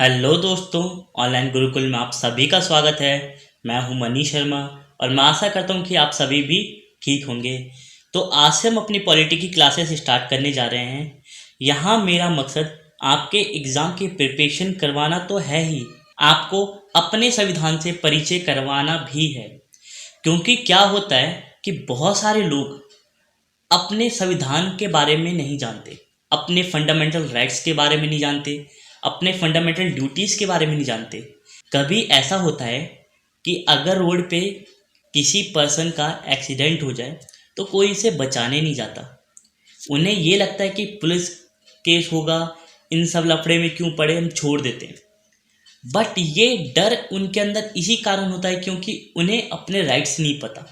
Hello दोस्तों, online Gurukul में आप सभी का स्वागत है। मैं हूं मनी शर्मा और मैं आशा करता हूं कि आप सभी भी ठीक होंगे। तो आज से हम अपनी पॉलिटी की क्लासेस स्टार्ट करने जा रहे हैं। यहाँ मेरा मकसद आपके एग्ज़ाम की प्रिपरेशन करवाना तो है ही, आपको अपने संविधान से परिचय करवाना भी है। क्योंकि क्या होता है कि बहुत सारे लोग अपने संविधान के बारे में नहीं जानते, अपने फंडामेंटल राइट्स के बारे में नहीं जानते, अपने फंडामेंटल ड्यूटीज़ के बारे में नहीं जानते। कभी ऐसा होता है कि अगर रोड पे किसी पर्सन का एक्सीडेंट हो जाए तो कोई इसे बचाने नहीं जाता। उन्हें ये लगता है कि पुलिस केस होगा, इन सब लफड़े में क्यों पड़े, हम छोड़ देते हैं। बट ये डर उनके अंदर इसी कारण होता है क्योंकि उन्हें अपने राइट्स नहीं पता।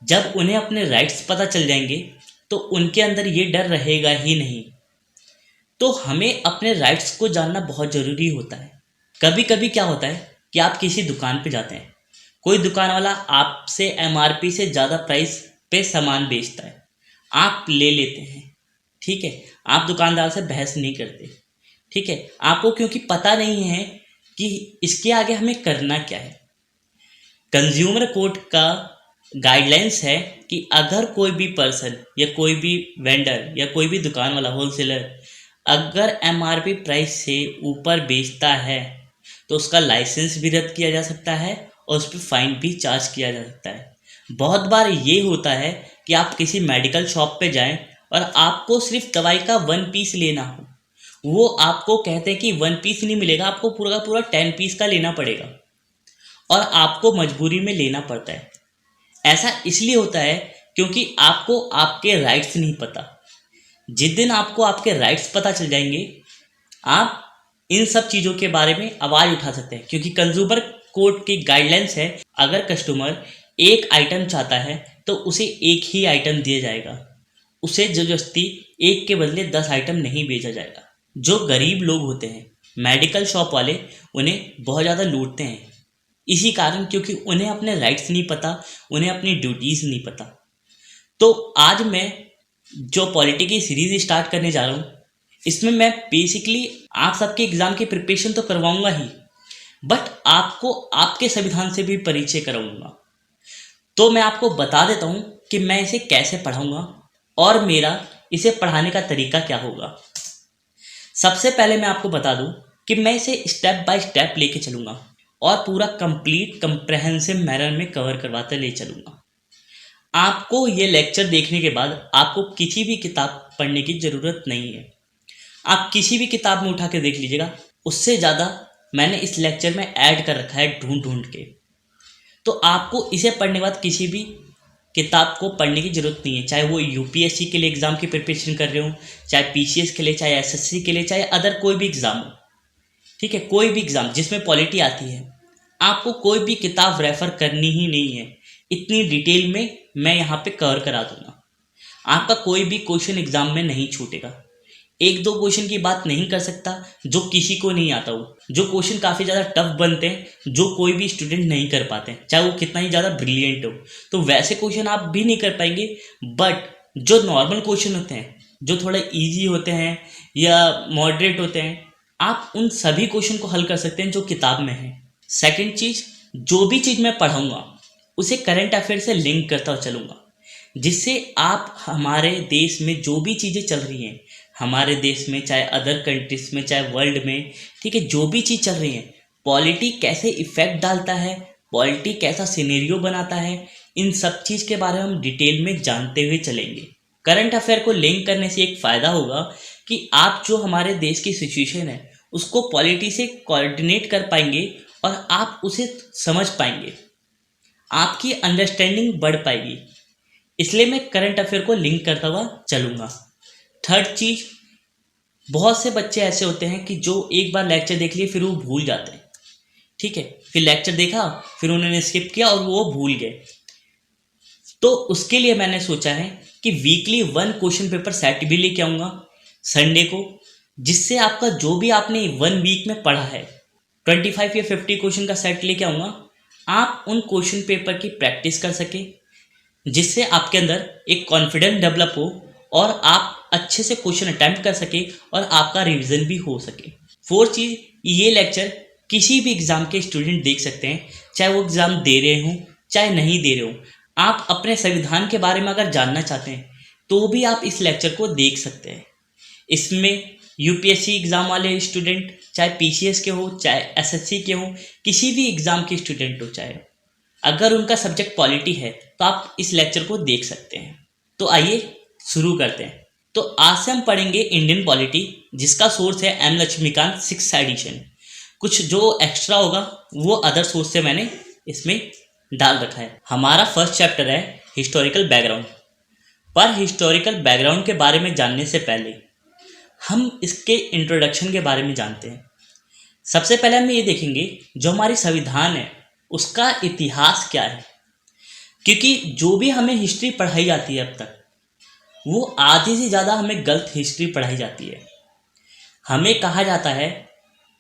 जब उन्हें अपने राइट्स पता चल जाएंगे तो उनके अंदर ये डर रहेगा ही नहीं। तो हमें अपने राइट्स को जानना बहुत ज़रूरी होता है। कभी कभी क्या होता है कि आप किसी दुकान पे जाते हैं, कोई दुकान वाला आपसे एमआरपी से ज़्यादा प्राइस पे सामान बेचता है, आप ले लेते हैं। ठीक है, आप दुकानदार से बहस नहीं करते। ठीक है, आपको क्योंकि पता नहीं है कि इसके आगे हमें करना क्या है। कंज्यूमर कोर्ट का गाइडलाइंस है कि अगर कोई भी पर्सन या कोई भी वेंडर या कोई भी दुकान वाला होलसेलर अगर एमआरपी प्राइस से ऊपर बेचता है तो उसका लाइसेंस भी रद्द किया जा सकता है और उस पर फाइन भी चार्ज किया जा सकता है। बहुत बार ये होता है कि आप किसी मेडिकल शॉप पे जाएं और आपको सिर्फ दवाई का 1 पीस लेना हो, वो आपको कहते हैं कि 1 पीस नहीं मिलेगा, आपको पूरा का पूरा 10 पीस का लेना पड़ेगा और आपको मजबूरी में लेना पड़ता है। ऐसा इसलिए होता है क्योंकि आपको आपके राइट्स नहीं पता। जिस दिन आपको आपके राइट्स पता चल जाएंगे, आप इन सब चीज़ों के बारे में आवाज़ उठा सकते हैं। क्योंकि कंज्यूमर कोर्ट की गाइडलाइंस है, अगर कस्टमर एक आइटम चाहता है तो उसे एक ही आइटम दिया जाएगा, उसे ज़बरदस्ती एक के बदले 10 आइटम नहीं बेचा जाएगा। जो गरीब लोग होते हैं, मेडिकल शॉप वाले, उन्हें बहुत ज़्यादा लूटते हैं इसी कारण, क्योंकि उन्हें अपने राइट्स नहीं पता, उन्हें अपनी ड्यूटीज़ नहीं पता। तो आज मैं जो पॉलिटी की सीरीज स्टार्ट करने जा रहा हूँ, इसमें मैं बेसिकली आप सबके एग्ज़ाम की प्रिपरेशन तो करवाऊंगा ही, बट आपको आपके संविधान से भी परिचय कराऊंगा। तो मैं आपको बता देता हूँ कि मैं इसे कैसे पढ़ाऊंगा और मेरा इसे पढ़ाने का तरीका क्या होगा। सबसे पहले मैं आपको बता दूं कि मैं इसे स्टेप बाय स्टेप लेके चलूँगा और पूरा कंप्लीट कंप्रेहेंसिव मैनर में कवर करवाते ले चलूँगा। आपको ये लेक्चर देखने के बाद आपको किसी भी किताब पढ़ने की ज़रूरत नहीं है। आप किसी भी किताब में उठा के देख लीजिएगा, उससे ज़्यादा मैंने इस लेक्चर में ऐड कर रखा है ढूंढ ढूंढ के। तो आपको इसे पढ़ने के बाद किसी भी किताब को पढ़ने की ज़रूरत नहीं है, चाहे वो यूपीएससी के लिए एग्ज़ाम की प्रिपरेशन कर रहे हो, चाहे पीसीएस के लिए, चाहे एसएससी के लिए, चाहे अदर कोई भी एग्ज़ाम हो। ठीक है, कोई भी एग्ज़ाम जिसमें पॉलिटी आती है, आपको कोई भी किताब रेफ़र करनी ही नहीं है। इतनी डिटेल में मैं यहाँ पे कवर करा दूंगा। आपका कोई भी क्वेश्चन एग्ज़ाम में नहीं छूटेगा। एक दो क्वेश्चन की बात नहीं कर सकता जो किसी को नहीं आता हो, जो क्वेश्चन काफ़ी ज़्यादा टफ बनते हैं, जो कोई भी स्टूडेंट नहीं कर पाते हैं, चाहे वो कितना ही ज़्यादा ब्रिलियंट हो, तो वैसे क्वेश्चन आप भी नहीं कर पाएंगे। बट जो नॉर्मल क्वेश्चन होते हैं, जो थोड़ा ईजी होते हैं या मॉडरेट होते हैं, आप उन सभी क्वेश्चन को हल कर सकते हैं जो किताब में है। सेकेंड चीज़, जो भी चीज़ मैं पढ़ाऊँगा उसे करंट अफेयर से लिंक करता चलूँगा, जिससे आप हमारे देश में जो भी चीज़ें चल रही हैं, हमारे देश में चाहे अदर कंट्रीज में, चाहे वर्ल्ड में, ठीक है, जो भी चीज़ चल रही है, पॉलिटी कैसे इफ़ेक्ट डालता है, पॉलिटी कैसा सिनेरियो बनाता है, इन सब चीज़ के बारे में हम डिटेल में जानते हुए चलेंगे। करंट अफेयर को लिंक करने से एक फ़ायदा होगा कि आप जो हमारे देश की सिचुएशन है उसको पॉलिटी से कोऑर्डिनेट कर पाएंगे और आप उसे समझ पाएंगे, आपकी अंडरस्टैंडिंग बढ़ पाएगी। इसलिए मैं करंट अफेयर को लिंक करता हुआ चलूँगा। थर्ड चीज़, बहुत से बच्चे ऐसे होते हैं कि जो एक बार लेक्चर देख लिए फिर वो भूल जाते हैं। ठीक है, फिर लेक्चर देखा, फिर उन्होंने स्किप किया और वो भूल गए। तो उसके लिए मैंने सोचा है कि वीकली 1 क्वेश्चन पेपर सेट भी लेके आऊँगा संडे को, जिससे आपका जो भी आपने 1 वीक में पढ़ा है 25 या 50 क्वेश्चन का सेट लेके आऊँगा, आप उन क्वेश्चन पेपर की प्रैक्टिस कर सके, जिससे आपके अंदर एक कॉन्फिडेंस डेवलप हो और आप अच्छे से क्वेश्चन अटैम्प्ट कर सके और आपका रिवीजन भी हो सके। फोर्थ चीज़, ये लेक्चर किसी भी एग्ज़ाम के स्टूडेंट देख सकते हैं, चाहे वो एग्ज़ाम दे रहे हों चाहे नहीं दे रहे हों। आप अपने संविधान के बारे में अगर जानना चाहते हैं तो भी आप इस लेक्चर को देख सकते हैं। इसमें यूपीएससी एग्ज़ाम वाले स्टूडेंट, चाहे पीसीएस के हो चाहे एसएससी के हो, किसी भी एग्ज़ाम के स्टूडेंट हो, चाहे अगर उनका सब्जेक्ट पॉलिटी है तो आप इस लेक्चर को देख सकते हैं। तो आइए शुरू करते हैं। तो आज से हम पढ़ेंगे इंडियन पॉलिटी, जिसका सोर्स है एम लक्ष्मीकांत 6th एडिशन। कुछ जो एक्स्ट्रा होगा वो अदर सोर्स से मैंने इसमें डाल रखा है। हमारा फर्स्ट चैप्टर है हिस्टोरिकल बैकग्राउंड। पर हिस्टोरिकल बैकग्राउंड के बारे में जानने से पहले हम इसके इंट्रोडक्शन के बारे में जानते हैं। सबसे पहले हम ये देखेंगे जो हमारी संविधान है उसका इतिहास क्या है, क्योंकि जो भी हमें हिस्ट्री पढ़ाई जाती है अब तक वो आधी से ज़्यादा हमें गलत हिस्ट्री पढ़ाई जाती है। हमें कहा जाता है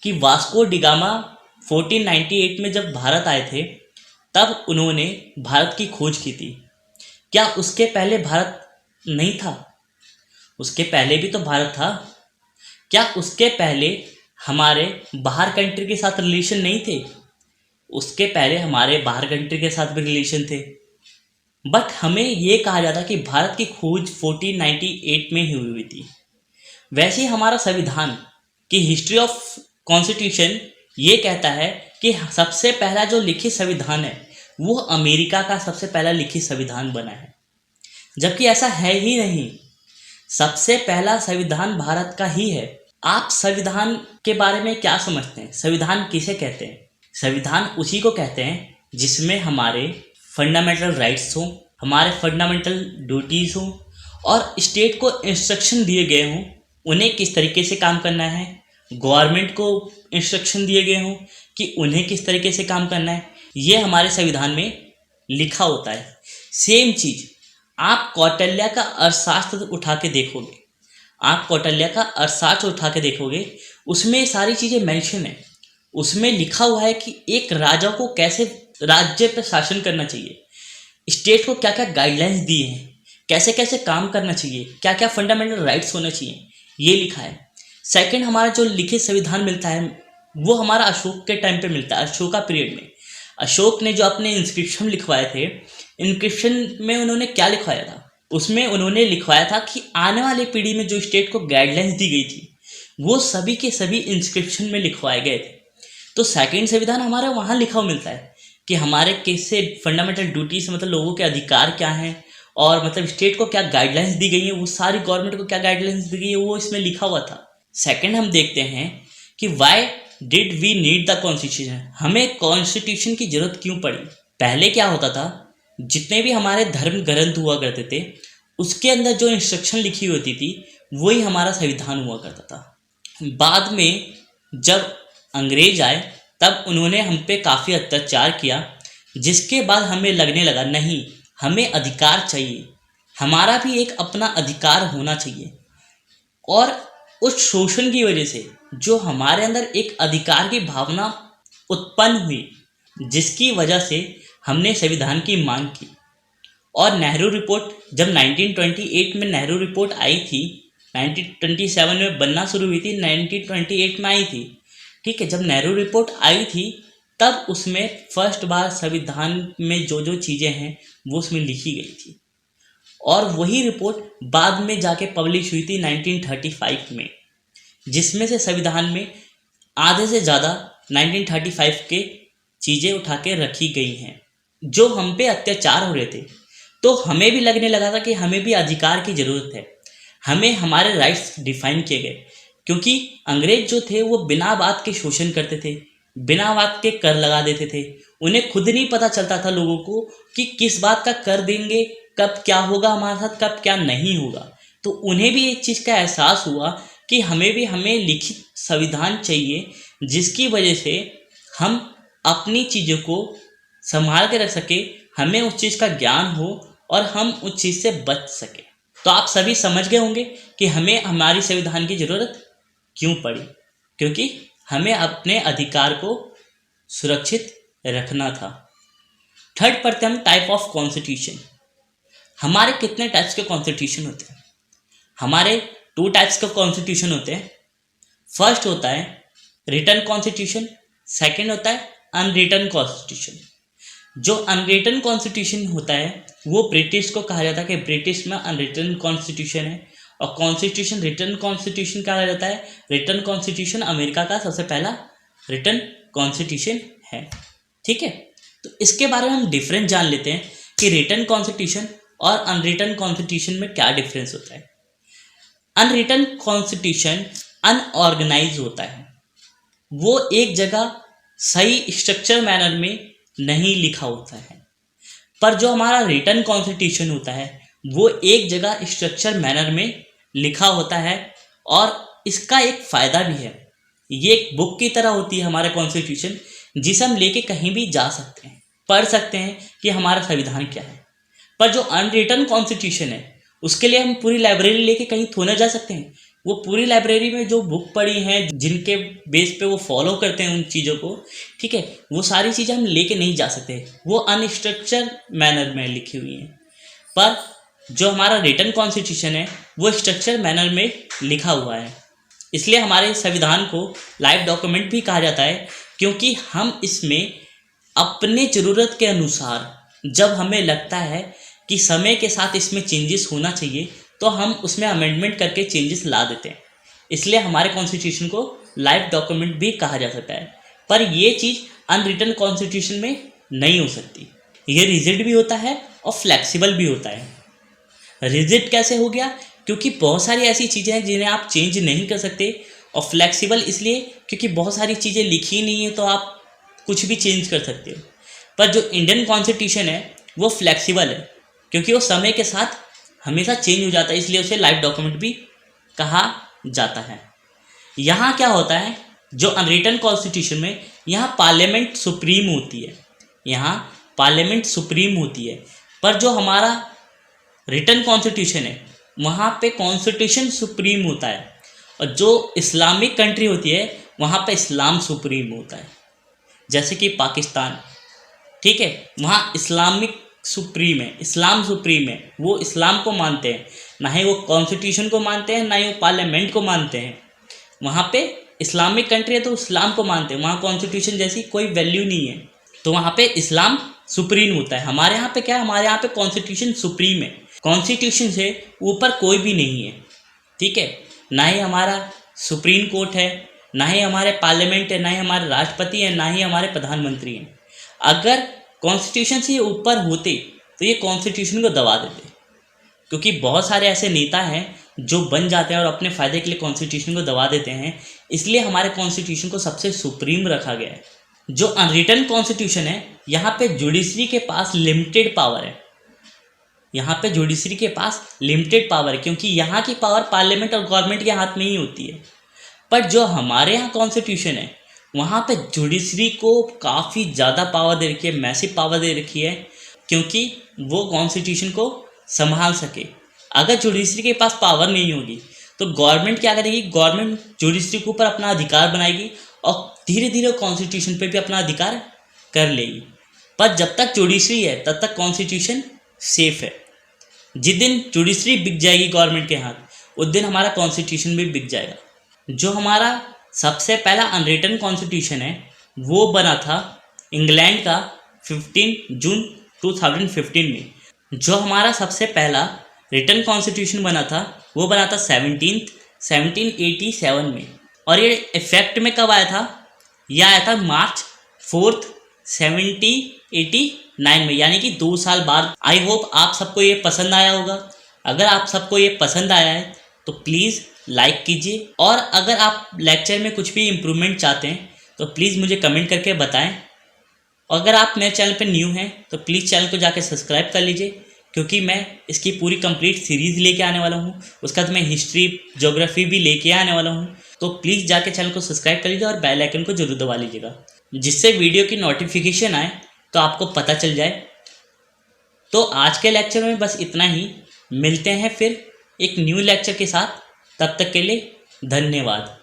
कि वास्को डिगामा 1498 में जब भारत आए थे तब उन्होंने भारत की खोज की थी। क्या उसके पहले भारत नहीं था? उसके पहले भी तो भारत था। क्या उसके पहले हमारे बाहर कंट्री के साथ रिलेशन नहीं थे? उसके पहले हमारे बाहर कंट्री के साथ भी रिलेशन थे। बट हमें ये कहा जाता है कि भारत की खोज 1498 में ही हुई थी। वैसे ही हमारा संविधान की हिस्ट्री ऑफ कॉन्स्टिट्यूशन ये कहता है कि सबसे पहला जो लिखित संविधान है वो अमेरिका का सबसे पहला लिखित संविधान बना है, जबकि ऐसा है ही नहीं। सबसे पहला संविधान भारत का ही है। आप संविधान के बारे में क्या समझते हैं? संविधान किसे कहते हैं? संविधान उसी को कहते हैं जिसमें हमारे फंडामेंटल राइट्स हों, हमारे फंडामेंटल ड्यूटीज़ हों और स्टेट को इंस्ट्रक्शन दिए गए हों उन्हें किस तरीके से काम करना है, गवर्नमेंट को इंस्ट्रक्शन दिए गए हों कि उन्हें किस तरीके से काम करना है, ये हमारे संविधान में लिखा होता है। सेम चीज़ आप कौटिल्य का अर्थशास्त्र उठा के देखोगे, आप कौटिल्य का अर्थशास्त्र उठा के देखोगे, उसमें सारी चीज़ें मेंशन है। उसमें लिखा हुआ है कि एक राजा को कैसे राज्य पर शासन करना चाहिए, स्टेट को क्या क्या गाइडलाइंस दिए हैं, कैसे कैसे काम करना चाहिए, क्या क्या फंडामेंटल राइट्स होने चाहिए, ये लिखा है। सेकंड, हमारा जो लिखित संविधान मिलता है वो हमारा अशोक के टाइम पे मिलता है, अशोका पीरियड में। अशोक ने जो अपने इंस्क्रिप्शन लिखवाए थे, इंस्क्रिप्शन में उन्होंने क्या लिखवाया था? उसमें उन्होंने लिखवाया था कि आने वाली पीढ़ी में जो स्टेट को गाइडलाइंस दी गई थी वो सभी के सभी इंस्क्रिप्शन में लिखवाए गए थे। तो सेकंड संविधान हमारे वहाँ लिखा हुआ मिलता है कि हमारे कैसे फंडामेंटल ड्यूटीज, मतलब लोगों के अधिकार क्या हैं और मतलब स्टेट को क्या गाइडलाइंस दी गई है, वो सारी गवर्नमेंट को क्या गाइडलाइंस दी गई है वो इसमें लिखा हुआ था। सेकंड, हम देखते हैं कि why did we need the constitution, हमें कॉन्स्टिट्यूशन की जरूरत क्यों पड़ी। पहले क्या होता था, जितने भी हमारे धर्म ग्रंथ हुआ करते थे उसके अंदर जो इंस्ट्रक्शन लिखी होती थी वही हमारा संविधान हुआ करता था। बाद में जब अंग्रेज आए तब उन्होंने हम पे काफ़ी अत्याचार किया, जिसके बाद हमें लगने लगा नहीं, हमें अधिकार चाहिए, हमारा भी एक अपना अधिकार होना चाहिए। और उस शोषण की वजह से जो हमारे अंदर एक अधिकार की भावना उत्पन्न हुई, जिसकी वजह से हमने संविधान की मांग की। और नेहरू रिपोर्ट जब 1928 में नेहरू रिपोर्ट आई थी, 1927 में बनना शुरू हुई थी, 1928 में आई थी, ठीक है। जब नेहरू रिपोर्ट आई थी तब उसमें फर्स्ट बार संविधान में जो जो चीज़ें हैं वो उसमें लिखी गई थी, और वही रिपोर्ट बाद में जाके पब्लिश हुई थी 1935 में, जिसमें से संविधान में आधे से ज़्यादा 1935 के चीज़ें उठा के रखी गई हैं। जो हम पे अत्याचार हो रहे थे तो हमें भी लगने लगा था कि हमें भी अधिकार की ज़रूरत है, हमें हमारे राइट्स डिफाइन किए गए, क्योंकि अंग्रेज जो थे वो बिना बात के शोषण करते थे, बिना बात के कर लगा देते थे। उन्हें खुद नहीं पता चलता था लोगों को कि किस बात का कर देंगे, कब क्या होगा हमारे साथ, कब क्या नहीं होगा। तो उन्हें भी एक चीज़ का एहसास हुआ कि हमें लिखित संविधान चाहिए, जिसकी वजह से हम अपनी चीज़ों को संभाल के रख सके, हमें उस चीज़ का ज्ञान हो और हम उस चीज़ से बच सके। तो आप सभी समझ गए होंगे कि हमें हमारी संविधान की ज़रूरत क्यों पड़ी, क्योंकि हमें अपने अधिकार को सुरक्षित रखना था। थर्ड पढ़ते हम टाइप ऑफ कॉन्स्टिट्यूशन। हमारे कितने टाइप्स के कॉन्स्टिट्यूशन होते हैं? हमारे 2 टाइप्स के कॉन्स्टिट्यूशन होते हैं। फर्स्ट होता है रिटन कॉन्स्टिट्यूशन, सेकंड होता है अनरिटन कॉन्स्टिट्यूशन। जो अनरिटन कॉन्स्टिट्यूशन होता है वो ब्रिटिश को कहा जाता है कि ब्रिटिश में अनरिटन कॉन्स्टिट्यूशन है, और कॉन्स्टिट्यूशन रिटन कॉन्स्टिट्यूशन कहा जाता है। रिटन कॉन्स्टिट्यूशन अमेरिका का सबसे पहला रिटन कॉन्स्टिट्यूशन है। ठीक है, तो इसके बारे में हम डिफरेंस जान लेते हैं कि रिटन कॉन्स्टिट्यूशन और अनरिटन कॉन्स्टिट्यूशन में क्या डिफरेंस होता है। अनरिटन कॉन्स्टिट्यूशन अनऑर्गेनाइज होता है, वो एक जगह सही स्ट्रक्चर मैनर में नहीं लिखा होता है। पर जो हमारा रिटन कॉन्स्टिट्यूशन होता है वो एक जगह स्ट्रक्चर मैनर में लिखा होता है, और इसका एक फ़ायदा भी है। ये एक बुक की तरह होती है हमारा कॉन्स्टिट्यूशन, जिसे हम लेके कहीं भी जा सकते हैं, पढ़ सकते हैं कि हमारा संविधान क्या है। पर जो अनरिटन कॉन्स्टिट्यूशन है उसके लिए हम पूरी लाइब्रेरी लेके कहीं थोड़ा जा सकते हैं। वो पूरी लाइब्रेरी में जो बुक पढ़ी हैं, जिनके बेस पे वो फॉलो करते हैं उन चीज़ों को, ठीक है, वो सारी चीज़ें हम लेके नहीं जा सकते, वो अनस्ट्रक्चर मैनर में लिखी हुई हैं। पर जो हमारा रिटन कॉन्स्टिट्यूशन है वो स्ट्रक्चर मैनर में लिखा हुआ है, इसलिए हमारे संविधान को लाइव डॉक्यूमेंट भी कहा जाता है, क्योंकि हम इसमें अपने ज़रूरत के अनुसार जब हमें लगता है कि समय के साथ इसमें चेंजेस होना चाहिए तो हम उसमें अमेंडमेंट करके चेंजेस ला देते हैं। इसलिए हमारे कॉन्स्टिट्यूशन को लाइव डॉक्यूमेंट भी कहा जा सकता है। पर ये चीज़ अनरिटन कॉन्स्टिट्यूशन में नहीं हो सकती। ये रिजिड भी होता है और फ्लेक्सिबल भी होता है। रिजिड कैसे हो गया? क्योंकि बहुत सारी ऐसी चीज़ें हैं जिन्हें आप चेंज नहीं कर सकते, और फ्लेक्सिबल इसलिए क्योंकि बहुत सारी चीज़ें लिखी नहीं है तो आप कुछ भी चेंज कर सकते हो। पर जो इंडियन कॉन्स्टिट्यूशन है वो फ्लेक्सिबल है, क्योंकि वो समय के साथ हमेशा चेंज हो जाता है, इसलिए उसे लाइव डॉक्यूमेंट भी कहा जाता है। यहाँ क्या होता है, जो अनरिटन कॉन्स्टिट्यूशन में यहाँ पार्लियामेंट सुप्रीम होती है, यहाँ पार्लियामेंट सुप्रीम होती है। पर जो हमारा रिटन कॉन्स्टिट्यूशन है वहाँ पे कॉन्स्टिट्यूशन सुप्रीम होता है, और जो इस्लामिक कंट्री होती है वहाँ पे इस्लाम सुप्रीम होता है। जैसे कि पाकिस्तान, ठीक है, वहाँ इस्लामिक सुप्रीम है, इस्लाम सुप्रीम है, वो इस्लाम को मानते हैं, ना ही वो कॉन्स्टिट्यूशन को मानते हैं, ना ही वो पार्लियामेंट को मानते हैं। वहाँ पे इस्लामिक कंट्री है तो इस्लाम को मानते हैं, वहाँ कॉन्स्टिट्यूशन जैसी कोई वैल्यू नहीं है, तो वहाँ पे इस्लाम सुप्रीम होता है। हमारे यहाँ पे क्या है, हमारे यहाँ पे कॉन्स्टिट्यूशन सुप्रीम है, कॉन्स्टिट्यूशन से ऊपर कोई भी नहीं है। ठीक है, ना ही हमारा सुप्रीम कोर्ट है, ना ही हमारे पार्लियामेंट है, ना ही हमारे राष्ट्रपति है, ना ही हमारे प्रधानमंत्री हैं। अगर कॉन्स्टिट्यूशन से ऊपर होते तो ये कॉन्स्टिट्यूशन को दबा देते, क्योंकि बहुत सारे ऐसे नेता हैं जो बन जाते हैं और अपने फ़ायदे के लिए कॉन्स्टिट्यूशन को दबा देते हैं। इसलिए हमारे कॉन्स्टिट्यूशन को सबसे सुप्रीम रखा गया है। जो अनरिटन कॉन्स्टिट्यूशन है यहाँ पे जुडिशरी के पास लिमिटेड पावर है, यहाँ पे जुडिशरी के पास लिमिटेड पावर है, क्योंकि यहाँ की पावर पार्लियामेंट और गवर्नमेंट के हाथ में ही होती है। पर जो हमारे यहाँ कॉन्स्टिट्यूशन है वहाँ पे जुडिशरी को काफ़ी ज़्यादा पावर दे रखी है, मैसिव पावर दे रखी है, क्योंकि वो कॉन्स्टिट्यूशन को संभाल सके। अगर जुडिशरी के पास पावर नहीं होगी तो गवर्नमेंट क्या करेगी, गवर्नमेंट जुडिशरी के ऊपर अपना अधिकार बनाएगी और धीरे धीरे कॉन्स्टिट्यूशन पे भी अपना अधिकार कर लेगी। पर जब तक जुडिशरी है तब तक कॉन्स्टिट्यूशन सेफ है। जिस दिन जुडिशरी बिक जाएगी गवर्नमेंट के हाथ, उस दिन हमारा कॉन्स्टिट्यूशन भी बिक जाएगा। जो हमारा सबसे पहला अनरिटन कॉन्स्टिट्यूशन है वो बना था इंग्लैंड का 15 जून 2015 में। जो हमारा सबसे पहला रिटन कॉन्स्टिट्यूशन बना था वो बना था 1787 में, और ये इफेक्ट में कब आया था, यह आया था मार्च 4 1789 में, यानी कि 2 साल बाद। आई होप आप सबको ये पसंद आया होगा। अगर आप सबको ये पसंद आया है तो प्लीज़ लाइक कीजिए, और अगर आप लेक्चर में कुछ भी इम्प्रूवमेंट चाहते हैं तो प्लीज़ मुझे कमेंट करके बताएं। और अगर आप मेरे चैनल पर न्यू हैं तो प्लीज़ चैनल को जाकर सब्सक्राइब कर लीजिए, क्योंकि मैं इसकी पूरी कंप्लीट सीरीज़ लेके आने वाला हूँ। उसके बाद मैं हिस्ट्री ज्योग्राफी भी लेके आने वाला हूँ, तो प्लीज़ जाके चैनल को सब्सक्राइब कर लीजिए और बेल आइकन को जरूर दबा लीजिएगा, जिससे वीडियो की नोटिफिकेशन आए तो आपको पता चल जाए। तो आज के लेक्चर में बस इतना ही, मिलते हैं फिर एक न्यू लेक्चर के साथ। तब तक के लिए धन्यवाद।